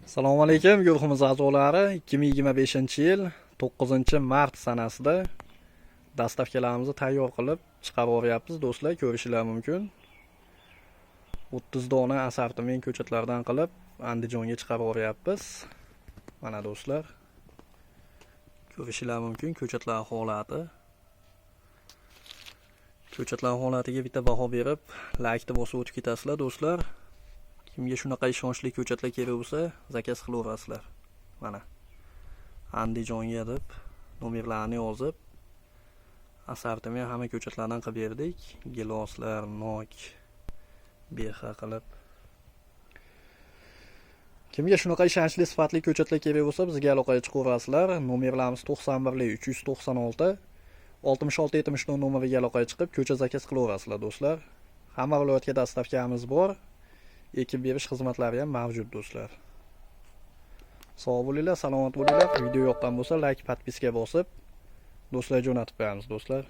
Assalomu alaykum guruhimiz a'zolari. 2025-yil 9-mart sanasida dastavkalarimizni tayyor qilib chiqarib oryapmiz do'stlar, ko'rishinglar mumkin. 30 dona assortiment ko'chatlardan qilib Andijonga chiqarib oryapmiz. Mana do'stlar, ko'rishinglar mumkin ko'chatlar holati. Ko'chatlar holatiga bitta baho berib, like bosib o'tib ketasizlar do'stlar. Kimga shunaqa ishonchli ko'chatlar kerak bo'lsa, zakaz qilaverasizlar. Mana Andijonga deb nomerlarni yozib, assortiment hamma ko'chatlardan qilib berdik. Giloslar, nok, beha qilib. Kimga shunaqa ishonchli sifatli ko'chatlar kerak bo'lsa, bizga aloqaga chiqaverasizlar. Nomerlarimiz 91 396 66 74 nomeriga aloqaga chiqib, ko'cha zakaz qilaverasizlar do'stlar. Hamma viloyatga dastavkamiz bor. Ekib berish xizmatlari ham mavjud do'stlar. Sog' bo'linglar, salomat bo'linglar. Video yoqqan bo'lsa like, podpiska bosib do'stlarga jo'natib qo'yamiz do'stlar.